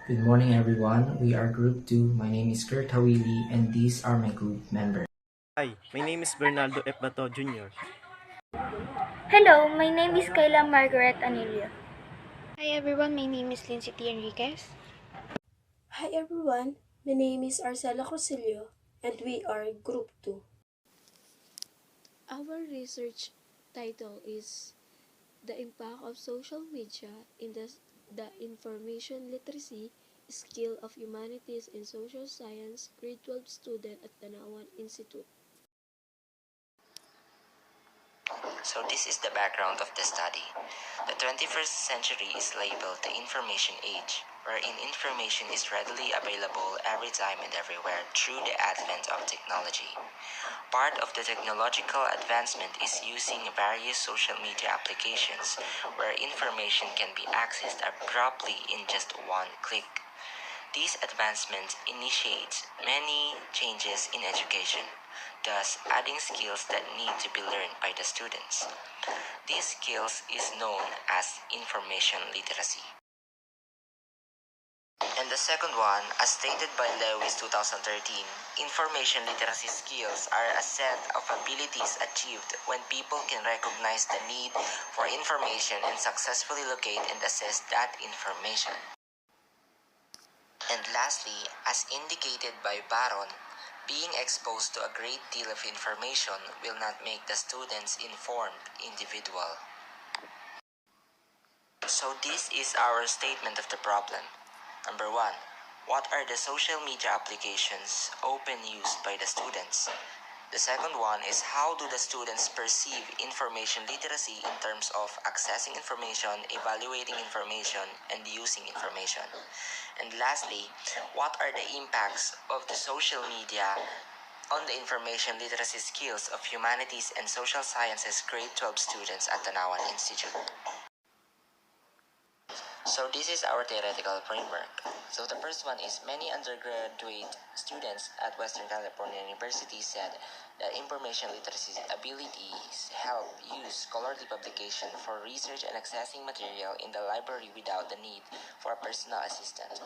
Good morning, everyone. We are Group 2. My name is Kurt Hawili, and these are my group members. Hi, my name is Bernardo F. Bato Jr. Hello, my name is Kayla Margaret Anilio. Hi everyone, my name is Lindsay T. Enriquez. Hi everyone, my name is Arcela Cosillo and we are Group 2. Our research title is The Impact of Social Media in the Information Literacy Skill of Humanities and Social Science Grade 12 student at Tanauan Institute. So this is the background of the study. The 21st century is labeled the information age, wherein information is readily available every time and everywhere through the advent of technology. Part of the technological advancement is using various social media applications where information can be accessed abruptly in just one click. These advancements initiate many changes in education, thus adding skills that need to be learned by the students. These skills is known as information literacy. And the second one, as stated by Lewis 2013, information literacy skills are a set of abilities achieved when people can recognize the need for information and successfully locate and assess that information. And lastly, as indicated by Baron, being exposed to a great deal of information will not make the students informed individual. So this is our statement of the problem. Number 1. What are the social media applications open used by the students? The second one is how do the students perceive information literacy in terms of accessing information, evaluating information, and using information? And lastly, what are the impacts of the social media on the information literacy skills of humanities and social sciences grade 12 students at Tanauan Institute? So this is our theoretical framework. So the first one is many undergraduate students at Western California University said that information literacy abilities help use scholarly publication for research and accessing material in the library without the need for a personal assistant.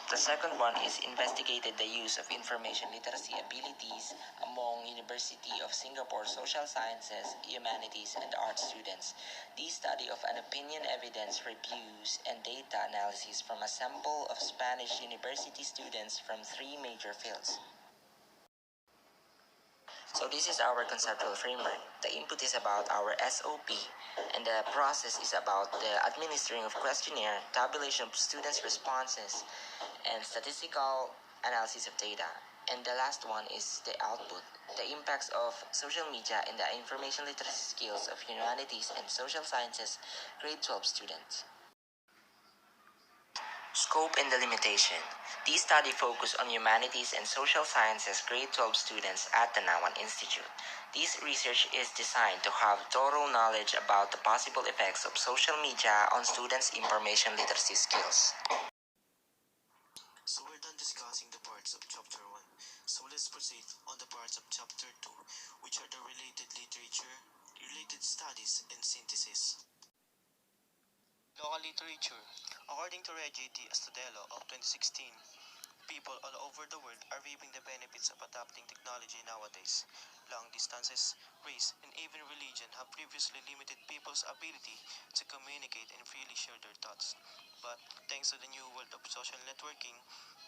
The second one is investigated the use of information literacy abilities among University of Singapore social sciences, humanities, and arts students. This study of an opinion evidence reviews and data analysis from a sample of Spanish university students from 3 major fields. So this is our conceptual framework. The input is about our SOP, and the process is about the administering of questionnaire, tabulation of students' responses, and statistical analysis of data. And the last one is the output, the impacts of social media and the information literacy skills of humanities and social sciences grade 12 students. Scope and the limitation. This study focused on humanities and social sciences grade 12 students at the Tanauan Institute. This research is designed to have thorough knowledge about the possible effects of social media on students' information literacy skills. So we're done discussing the parts of Chapter 1. So let's proceed on the parts of Chapter 2, which are the related literature, related studies, and synthesis. Local literature. According to Reggie D. Astudillo of 2016, people all over the world are reaping the benefits of adopting technology nowadays. Long distances, race, and even religion have previously limited people's ability to communicate and freely share their thoughts. But thanks to the new world of social networking,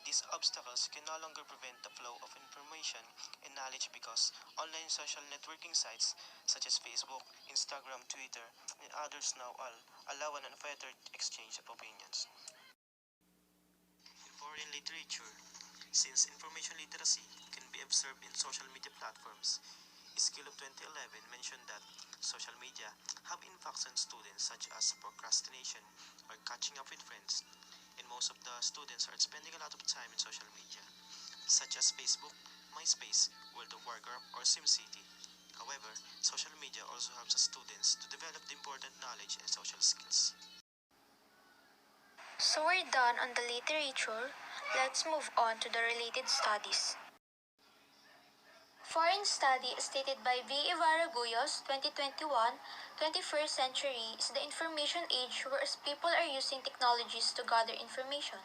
these obstacles can no longer prevent the flow of information and knowledge because online social networking sites such as Facebook, Instagram, Twitter, and others now all allow an unfettered exchange of opinions. In foreign literature, since information literacy can be observed in social media platforms, Skill of 2011 mentioned that social media have impacts on students such as procrastination or catching up with friends, and most of the students are spending a lot of time in social media, such as Facebook, MySpace, World of Warcraft, or SimCity. However, social media also helps the students to develop the important knowledge and social skills. So we're done on the literature. Let's move on to the related studies. Foreign study, stated by V. Ibarra Guyos, 2021, 21st century is the information age whereas people are using technologies to gather information.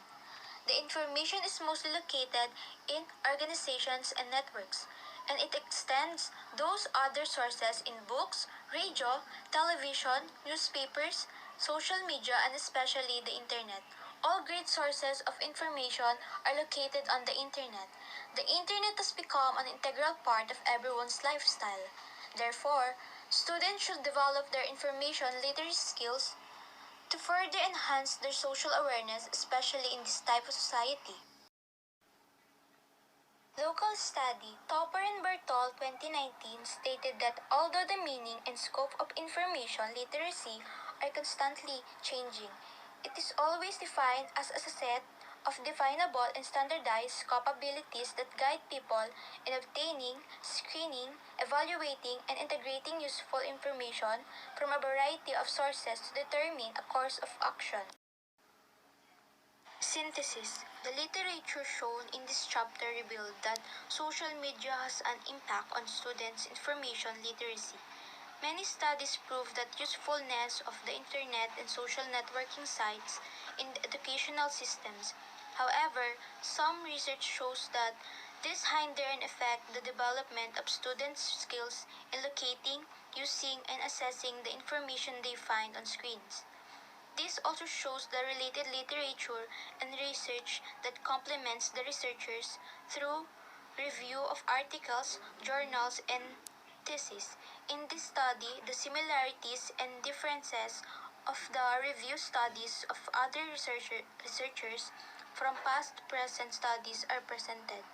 The information is mostly located in organizations and networks, and it extends those other sources in books, radio, television, newspapers, social media, and especially the internet. All great sources of information are located on the internet. The internet has become an integral part of everyone's lifestyle. Therefore, students should develop their information literacy skills to further enhance their social awareness, especially in this type of society. Local study, Topper and Bertol 2019 stated that although the meaning and scope of information literacy are constantly changing, it is always defined as a set of definable and standardized capabilities that guide people in obtaining, screening, evaluating, and integrating useful information from a variety of sources to determine a course of action. Synthesis. The literature shown in this chapter revealed that social media has an impact on students' information literacy. Many studies prove the usefulness of the internet and social networking sites in educational systems. However, some research shows that this hinder and affect the development of students' skills in locating, using, and assessing the information they find on screens. This also shows the related literature and research that complements the researchers through review of articles, journals, and theses. In this study, the similarities and differences of the review studies of other researchers from past present studies are presented.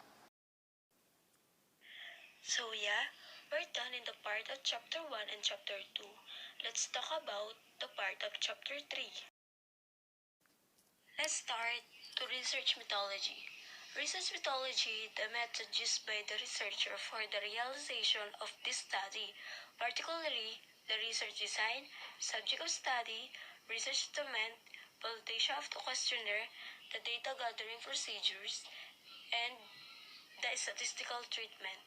So yeah, we're done in the part of chapter 1 and chapter 2. Let's talk about the part of chapter 3. Let's start to research methodology. Research methodology, the method used by the researcher for the realization of this study, particularly the research design, subject of study, research document, validation of the questionnaire, the data gathering procedures, and the statistical treatment.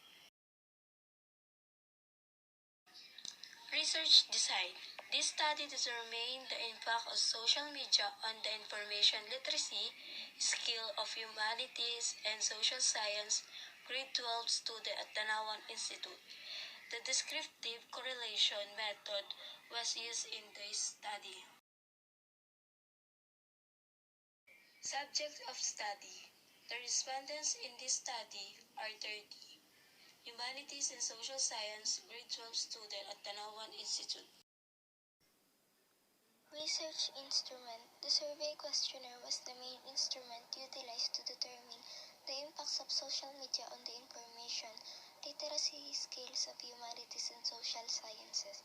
Research design. This study determined the impact of social media on the information literacy skill of humanities and social science grade 12 student at Tanauan Institute. The descriptive correlation method was used in this study. Subject of study. The respondents in this study are 30. Humanities and Social Science grade 12 student at Tanauan Institute. Research instrument. The survey questionnaire was the main instrument utilized to determine the impacts of social media on the information literacy skills of humanities and social sciences.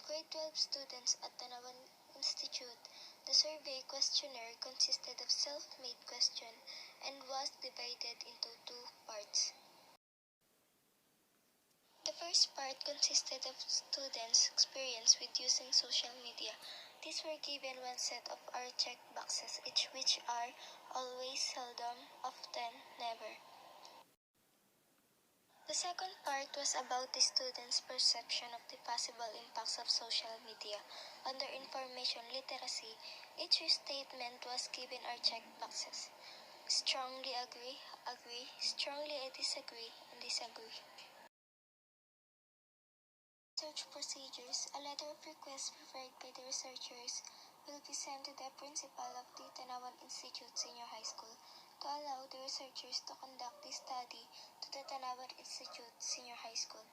Grade 12 students at Tanauan Institute. The survey questionnaire consisted of self-made question and was divided into two parts. The first part consisted of students' experience with using social media. These were given one set of our check boxes, each which are always, seldom, often, never. The second part was about the students' perception of the possible impacts of social media on their information literacy. Each statement was given our check boxes. Strongly agree, agree, strongly I disagree, and disagree. Research procedures. A letter of request prepared by the researchers will be sent to the principal of the Tanauan Institute Senior High School to allow the researchers to conduct the study to the Tanauan Institute Senior High School.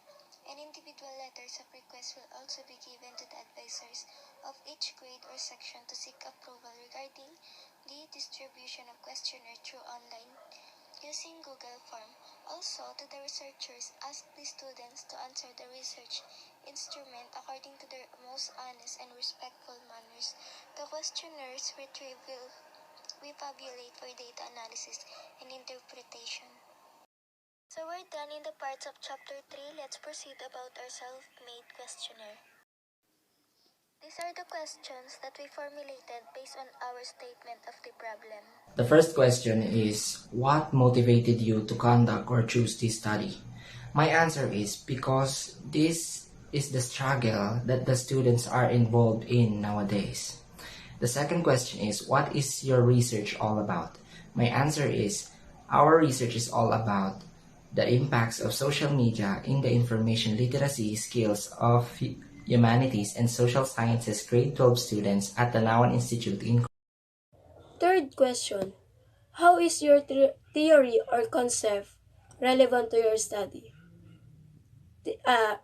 And individual letters of request will also be given to the advisors of each grade or section to seek approval regarding the distribution of questionnaire through online using Google Form. Also, to the researchers, ask the students to answer the research instrument according to their most honest and respectful manners. The questionnaires we tabulate for data analysis and interpretation. So we're done in the parts of chapter 3. Let's proceed about our self-made questionnaire. These are the questions that we formulated based on our statement of the problem. The first question is, what motivated you to conduct or choose this study? My answer is because this is the struggle that the students are involved in nowadays. The second question is, what is your research all about? My answer is, our research is all about the impacts of social media in the information literacy skills of humanities and social sciences grade 12 students at the Tanauan Institute in. Third question. How is your theory or concept relevant to your study?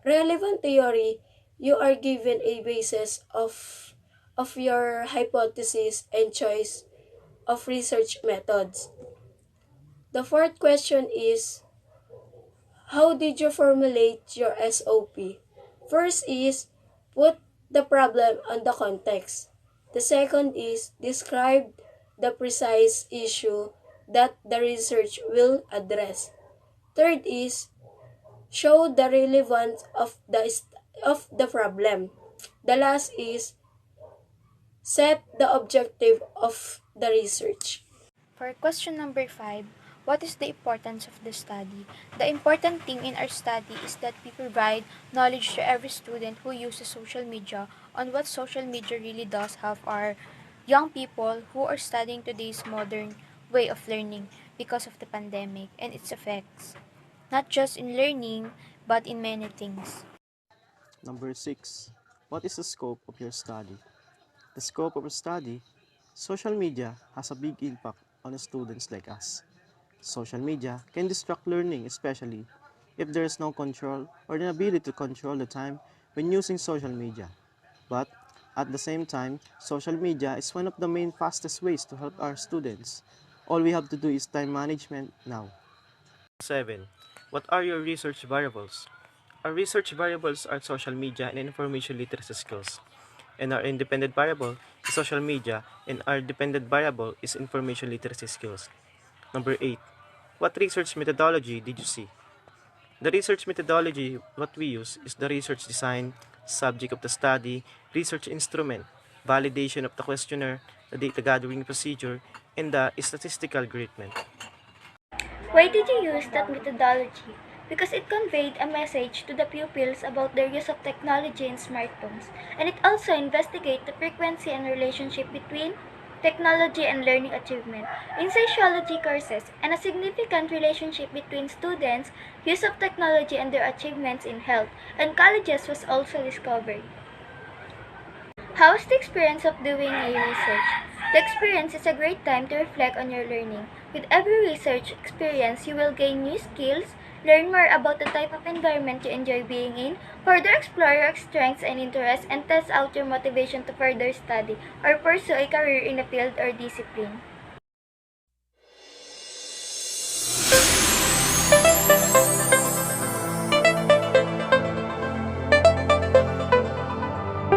Relevant theory, you are given a basis of your hypothesis and choice of research methods. The fourth question is, how did you formulate your SOP? First is, put the problem on the context. The second is, describe the precise issue that the research will address. Third is, show the relevance of the problem. The last is, set the objective of the research. For question number 5, what is the importance of the study? The important thing in our study is that we provide knowledge to every student who uses social media on what social media really does help our young people who are studying today's modern way of learning because of the pandemic and its effects, not just in learning, but in many things. Number 6. What is the scope of your study? The scope of a study, social media has a big impact on students like us. Social media can distract learning, especially if there is no control or the ability to control the time when using social media. But at the same time, social media is one of the main fastest ways to help our students. All we have to do is time management now. 7. What are your research variables? Our research variables are social media and information literacy skills. And our independent variable is social media, and our dependent variable is information literacy skills. Number 8. What research methodology did you see? The research methodology what we use is the research design, subject of the study, research instrument, validation of the questionnaire, the data gathering procedure, and the statistical gradement. Why did you use that methodology? Because it conveyed a message to the pupils about their use of technology in smartphones, and it also investigated the frequency and relationship between technology and learning achievement. In sociology courses, and a significant relationship between students' use of technology and their achievements in health and colleges was also discovered. How is the experience of doing a research? The experience is a great time to reflect on your learning. With every research experience, you will gain new skills, learn more about the type of environment you enjoy being in, further explore your strengths and interests, and test out your motivation to further study or pursue a career in a field or discipline.